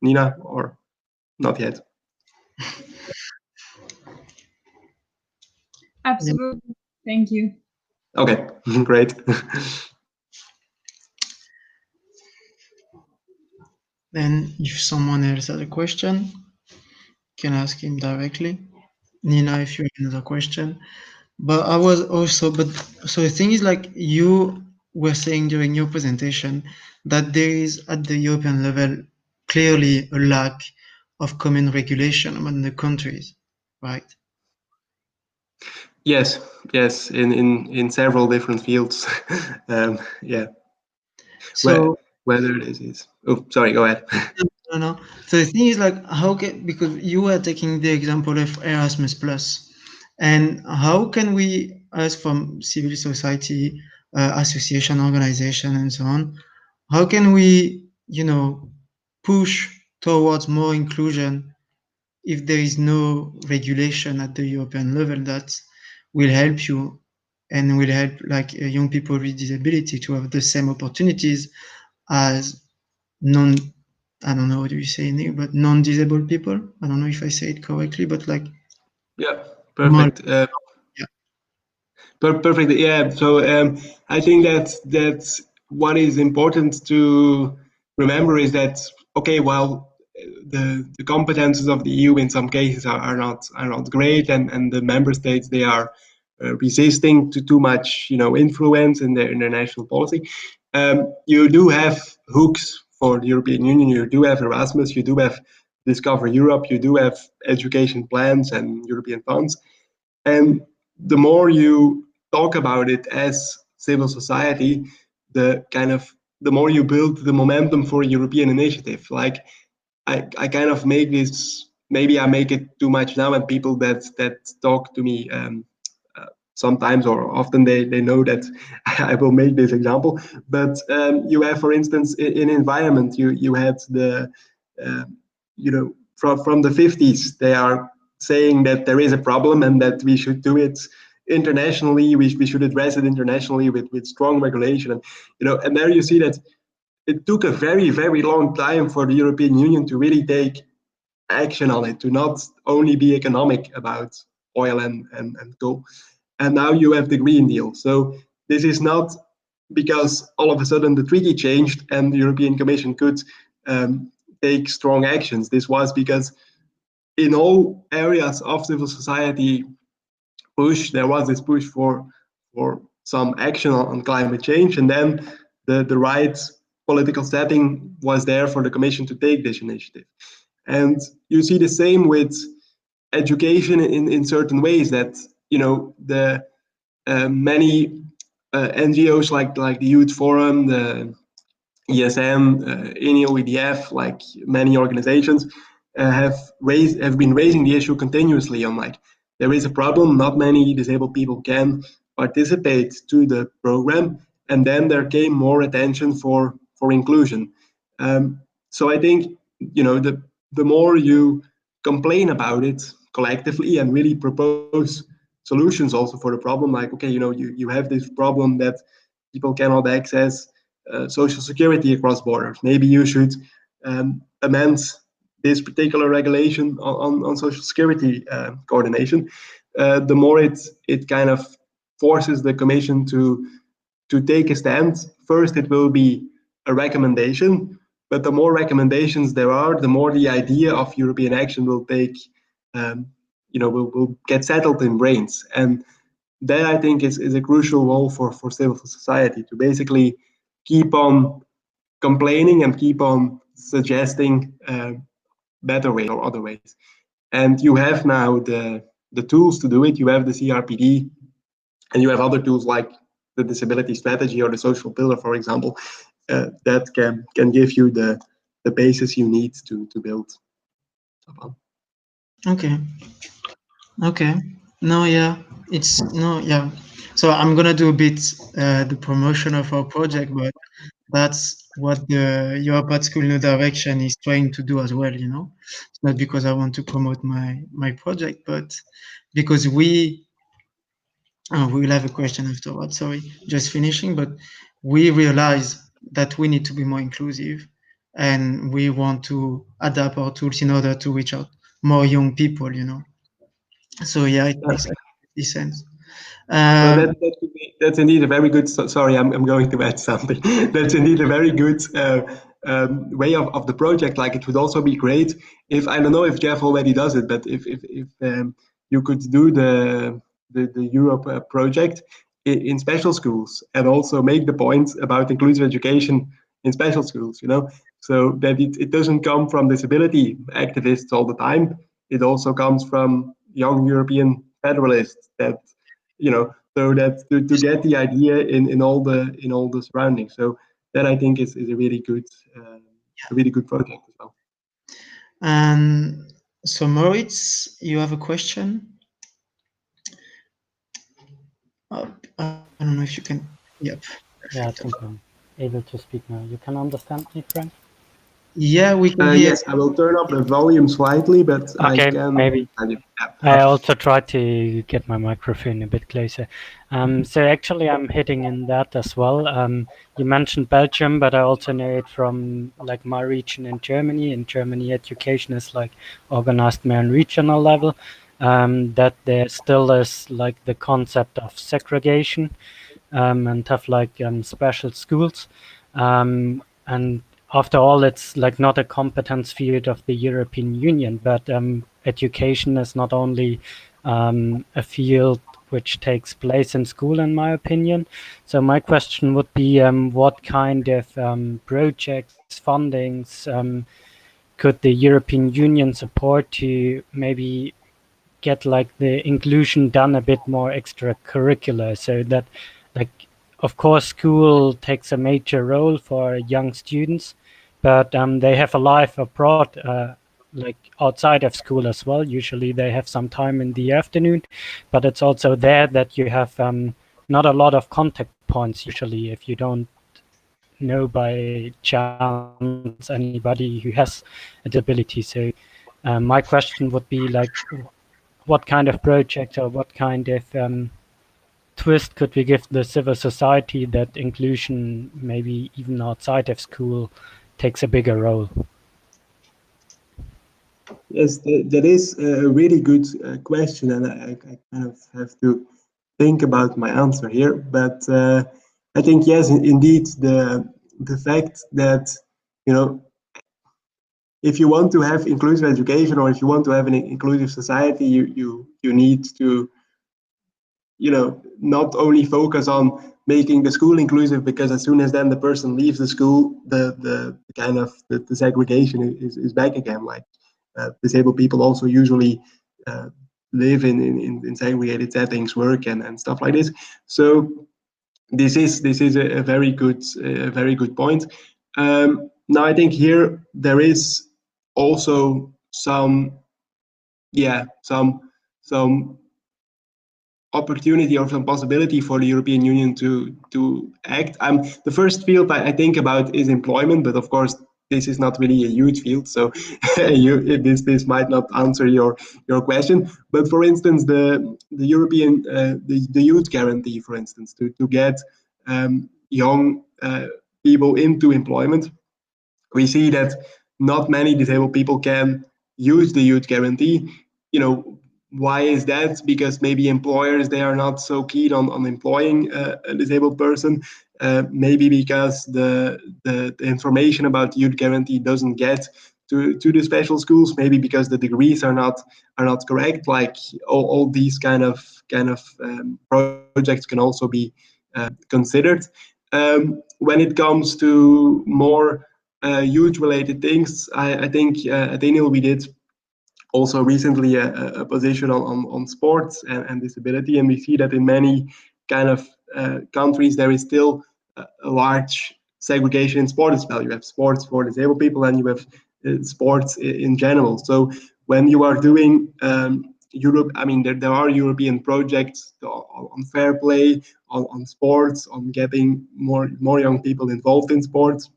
Nina, or not yet?
Absolutely. Thank you.
Okay, great.
Then if someone else has a question, can ask him directly. Nina, if you have another question. But I was also, but so the thing is, like you were saying during your presentation, that there is at the European level clearly a lack of common regulation among the countries, right?
Yes, yes, in several different fields. Yeah,
So
whether this is. Oh, sorry. Go ahead.
no. So the thing is, like, how can, because you were taking the example of Erasmus Plus, and how can we, as from civil society, association, organization, and so on, how can we, push towards more inclusion if there is no regulation at the European level that will help you and will help like young people with disability to have the same opportunities as non I don't know what do you say in English, but non-disabled people. I don't know if I say it correctly, but like
Yeah,
more,
perfect.
yeah.
Perfect. Yeah. So I think that's what is important to remember is that okay, well, the competences of the EU in some cases are not great, and the member states they are resisting to too much influence in their national policy. You do have hooks for the European Union. You do have Erasmus. You do have Discover Europe. You do have education plans and European funds. And the more you talk about it as civil society, the more you build the momentum for a European initiative. Like I kind of make this, maybe I make it too much now, and people that talk to me sometimes or often they know that I will make this example. But you have, for instance, in environment, you had the uh, from the 50s, they are saying that there is a problem and that we should do it internationally. We should address it internationally with strong regulation, and there you see that it took a very long time for the European Union to really take action on it, to not only be economic about oil and coal. And now you have the Green Deal. So this is not because all of a sudden the treaty changed and the European Commission could take strong actions. This was because in all areas of civil society there was this push for some action on climate change, and then the right political setting was there for the Commission to take this initiative. And you see the same with education in certain ways, that the many NGOs like the Youth Forum, the ESM, ENIL, EDF, like many organizations, have been raising the issue continuously on like there is a problem, not many disabled people can participate to the program, and then there came more attention for inclusion. So I think the more you complain about it collectively and really propose solutions also for the problem, like okay, you have this problem that people cannot access social security across borders. Maybe you should amend this particular regulation on social security coordination. The more it kind of forces the Commission to take a stand. First, it will be a recommendation, but the more recommendations there are, the more the idea of European action will take, will get settled in brains. And that I think is a crucial role for civil society to basically keep on complaining and keep on suggesting better ways or other ways. And you have now the tools to do it. You have the CRPD, and you have other tools like the disability strategy or the social pillar, for example, that can give you the basis you need to build upon.
Okay. Okay. No, yeah. It's no, yeah. So I'm gonna do a bit the promotion of our project, but that's what the Europe at School New Direction is trying to do as well. It's not because I want to promote my project, but because we will have a question afterwards. Sorry, just finishing, but we realize that we need to be more inclusive, and we want to adapt our tools in order to reach out more young people. So yeah, it makes complete sense.
So
Um,
that's indeed a very good. Sorry, I'm going to add something. That's indeed a very good way of the project. Like it would also be great if I don't know if Jeff already does it, but if you could do the Europe project in special schools and also make the point about inclusive education in special schools. So that it doesn't come from disability activists all the time. It also comes from young European federalists that so that to get the idea in all the surroundings. So that I think is a really good project as well.
and so Moritz, you have a question? I don't know if you can. Yep. Perfect.
Yeah, I think I'm able to speak now. You can understand me, Frank?
Yeah, we can hear.
Yes, I will turn up the volume slightly, but
Okay,
I can.
maybe.
Yeah.
I also tried to get my microphone a bit closer. So actually, I'm hitting in that as well. You mentioned Belgium, but I also know it from like my region in Germany. In Germany, education is like organized more on regional level. That there still is like the concept of segregation, and have like special schools. And after all, it's like not a competence field of the European Union, but education is not only a field which takes place in school, in my opinion. So my question would be, what kind of projects, fundings could the European Union support to maybe get like the inclusion done a bit more extracurricular, so that like of course school takes a major role for young students, but they have a life abroad, like outside of school as well. Usually they have some time in the afternoon, but it's also there that you have not a lot of contact points usually if you don't know by chance anybody who has a disability. So my question would be like, what kind of project or what kind of twist could we give the civil society that inclusion, maybe even outside of school, takes a bigger role?
Yes, that is a really good question, and I kind of have to think about my answer here. But I think yes, indeed, the fact that you know if you want to have inclusive education or if you want to have an inclusive society, you need to not only focus on making the school inclusive, because as soon as then the person leaves the school, the kind of the segregation is back again. Like disabled people also usually live in segregated settings, work and stuff like this. So this is a very good point. Now I think here there is also some some opportunity or some possibility for the European Union to act. The first field I think about is employment, but of course this is not really a huge field, so this might not answer your question. But for instance, the European the youth guarantee, for instance, to get young people into employment, we see that not many disabled people can use the youth guarantee. Why is that? Because maybe employers, they are not so keen on employing a disabled person. Maybe because the information about the youth guarantee doesn't get to the special schools. Maybe because the degrees are not correct. Like all these kind of projects can also be considered. When it comes to more youth related things, I think at ENIL we did also recently a position on sports and disability, and we see that in many kind of countries there is still a large segregation in sport as well. You have sports for disabled people and you have sports in general. So when you are doing Europe, I mean, there are European projects on fair play, on sports, on getting more young people involved in sports.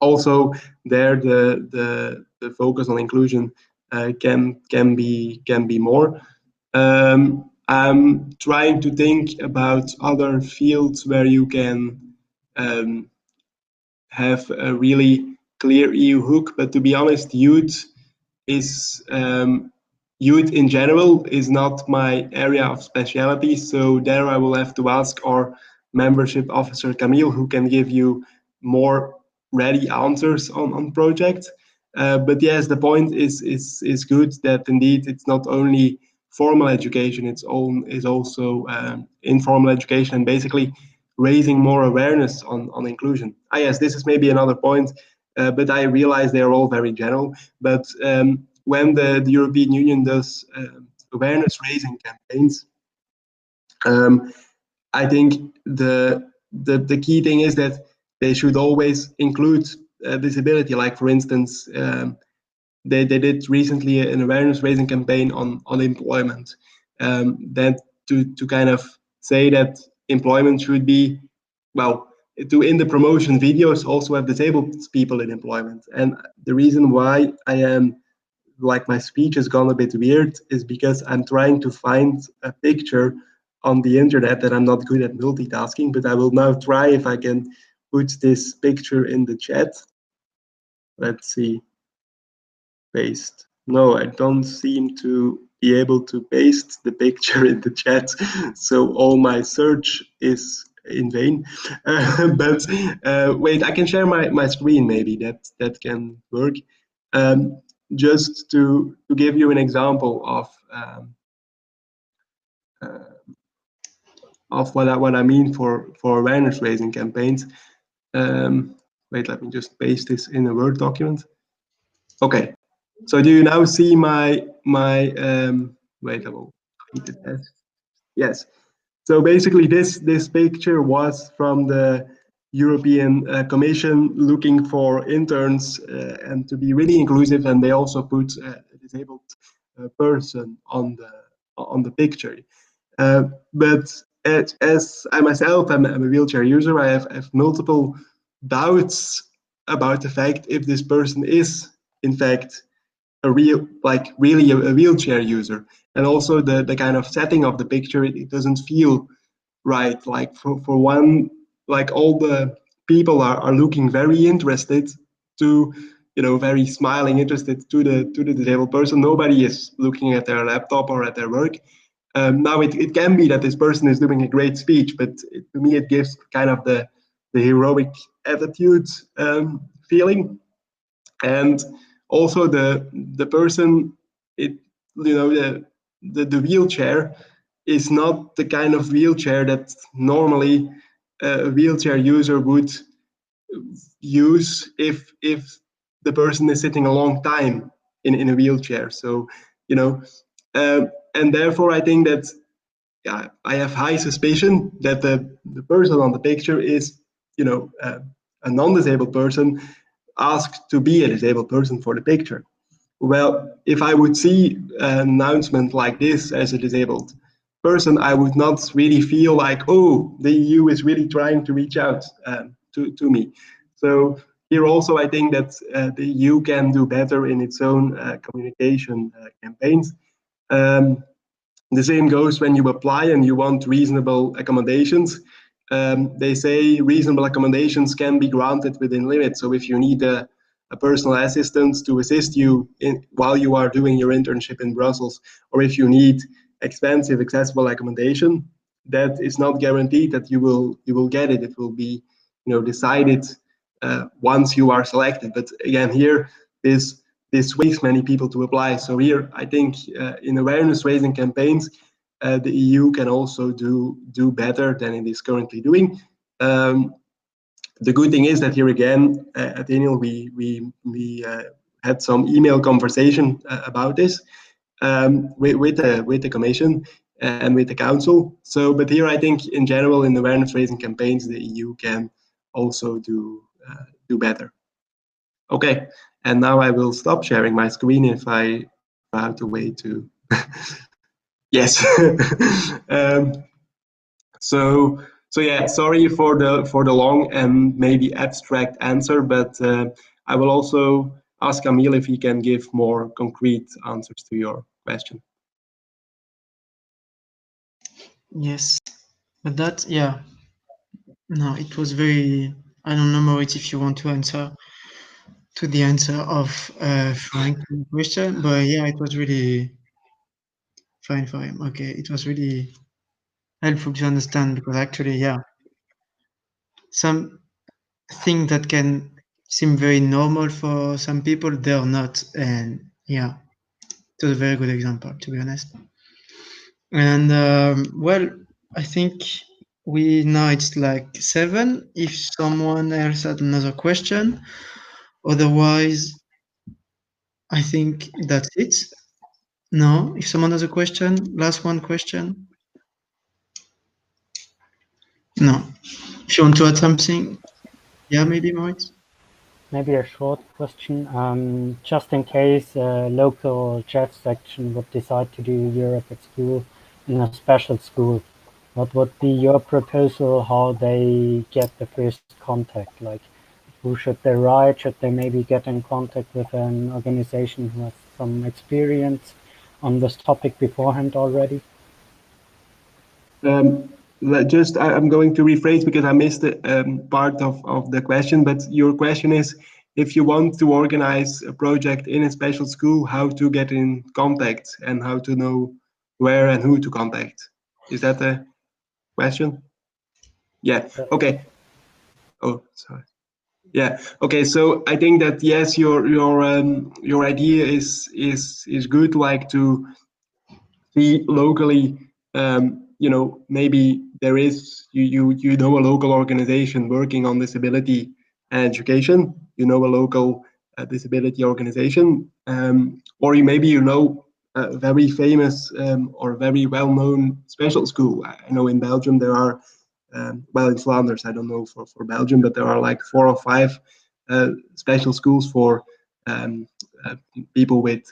Also, there the focus on inclusion can be more. I'm trying to think about other fields where you can have a really clear EU hook, but to be honest, youth in general is not my area of specialty. So there I will have to ask our membership officer Camille, who can give you more ready answers on projects. But yes, the point is good that indeed it's not only formal education, it's also informal education, and basically raising more awareness on inclusion. Yes, this is maybe another point, but I realize they are all very general. But when the European Union does awareness raising campaigns, I think the key thing is that they should always include disability. Like, for instance, they did recently an awareness raising campaign on unemployment. That to kind of say that employment should be, well, to in the promotion videos also have disabled people in employment. And the reason why I am, like, my speech has gone a bit weird is because I'm trying to find a picture on the internet, and I'm not good at multitasking, but I will now try if I can put this picture in the chat. Let's see. Paste. No, I don't seem to be able to paste the picture in the chat, so all my search is in vain. But wait, I can share my screen, maybe that can work. Just to give you an example of what I mean for awareness raising campaigns. Wait, let me just paste this in a Word document. Okay, so do you now see my wait, I will delete the test. Yes. So basically, this picture was from the European Commission looking for interns and to be really inclusive, and they also put a disabled person on the picture. But as I myself am a wheelchair user, I have multiple doubts about the fact if this person is in fact really a wheelchair user. And also the kind of setting of the picture, it doesn't feel right. Like for one, like all the people are looking very interested to, very smiling, interested to the disabled person. Nobody is looking at their laptop or at their work. Now it can be that this person is doing a great speech, but to me it gives kind of the heroic attitude feeling. And also the person, the wheelchair is not the kind of wheelchair that normally a wheelchair user would use if the person is sitting a long time in a wheelchair. So and therefore I think that I have high suspicion that the person on the picture is a non-disabled person asked to be a disabled person for the picture. Well, if I would see an announcement like this as a disabled person, I would not really feel like, oh, the EU is really trying to reach out to me. So here also, I think that the EU can do better in its own communication campaigns. The same goes when you apply and you want reasonable accommodations. They say reasonable accommodations can be granted within limits. So if you need a personal assistant to assist you while you are doing your internship in Brussels, or if you need expensive, accessible accommodation, that is not guaranteed that you will get it. It will be decided once you are selected. But again, here this sways many people to apply. So here, I think in awareness raising campaigns, the EU can also do better than it is currently doing. The good thing is that here again at ENIL we had some email conversation about this with the Commission and with the Council. So, but here I think in general in awareness raising campaigns the EU can also do better. Okay, and now I will stop sharing my screen if I have a way to Yes. So yeah, sorry for the long and maybe abstract answer, but I will also ask Camille if he can give more concrete answers to your question.
Yes, but that, yeah, no, it was very, I don't know, Moritz, if you want to answer to the answer of Frank's question, but yeah, it was really fine for him. Okay, it was really helpful to understand because actually, yeah, some things that can seem very normal for some people, they're not. And yeah, it was a very good example, to be honest. And well, I think we now it's like 7. If someone else had another question, otherwise, I think that's it. No, if someone has a question, last one question. No. If you want to add something, yeah, maybe Moritz.
Maybe a short question. Just in case a local JEF section would decide to do Europe at school in a special school, what would be your proposal how they get the first contact? Like, who should they write? Should they maybe get in contact with an organization who has some experience on this topic beforehand already?
I'm going to rephrase because I missed the part of the question, but your question is if you want to organize a project in a special school, how to get in contact and how to know where and who to contact. Is that the question? Yeah. Okay. Oh, sorry. Yeah. Okay. So I think that yes, your idea is good. Like to see locally, maybe there is you know a local organization working on disability and education. You know a local disability organization, or maybe you know a very famous or very well-known special school. I know in Belgium there are, well, in Flanders, I don't know for Belgium, but there are like 4 or 5 special schools for people with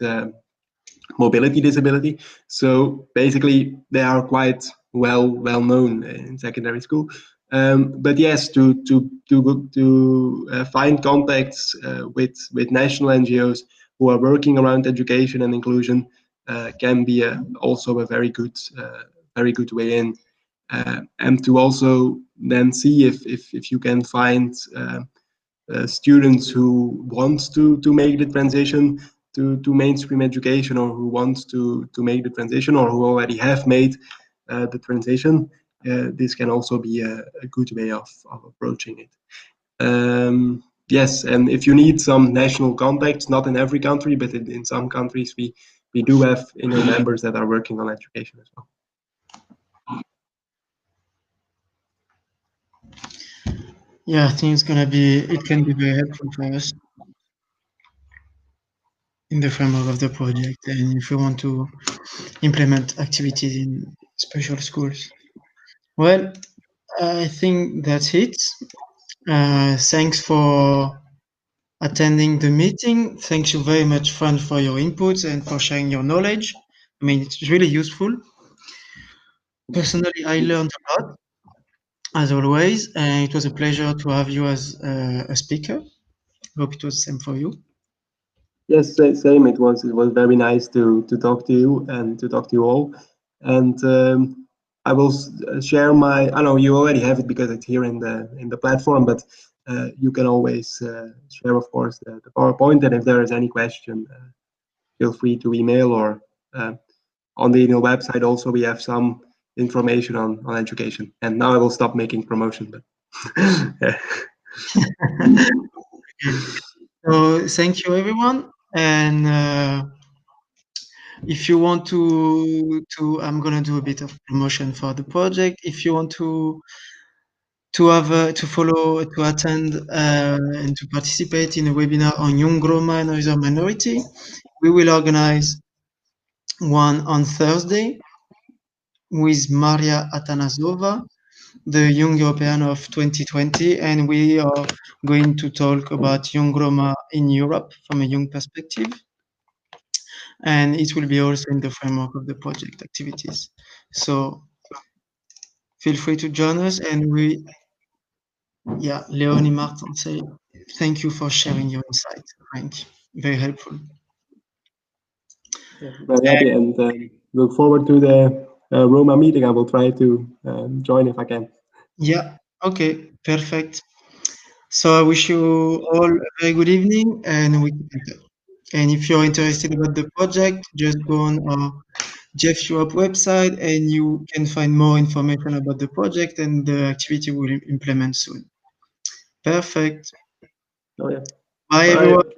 mobility disability. So basically, they are quite well known in secondary school. But yes, to find contacts with national NGOs who are working around education and inclusion can be also a very good way in. And to also then see if you can find students who want to make the transition to mainstream education, or who want to make the transition, or who already have made the transition. This can also be a good way of approaching it. Yes, and if you need some national contacts, not in every country, but in some countries, we do have ENIL members that are working on education as well.
Yeah, I think it can be very helpful for us in the framework of the project and if we want to implement activities in special schools. Well, I think that's it. Thanks for attending the meeting. Thank you very much, Fran, for your inputs and for sharing your knowledge. I mean, it's really useful. Personally, I learned a lot, as always, and it was a pleasure to have you as a speaker. Hope it was the same for you.
Yes, same. It was very nice to talk to you and to talk to you all. And I will share my. I know you already have it because it's here in the platform, but you can always share, of course, the PowerPoint. And if there is any question, feel free to email or on the ENIL website. Also, we have some information on education. And now I will stop making promotion. But yeah.
So thank you, everyone. And if you want I'm gonna do a bit of promotion for the project. If you want to follow, to attend, and to participate in a webinar on young Roma and other minority, we will organize one on Thursday with Maria Atanasova, the Young European of 2020, and we are going to talk about young Roma in Europe from a young perspective. and it will be also in the framework of the project activities. So feel free to join us, and Leonie Martin say thank you for sharing your insight, Frank. Very helpful.
Very happy, and look forward to the Roma meeting. I will try to join if I can.
Yeah, okay, perfect. So I wish you all a very good evening, and we keep in touch. And if you're interested about the project, just go on our JEF Europe website, and you can find more information about the project and the activity we'll implement soon. Perfect.
Oh yeah.
Bye,
Bye.
everyone.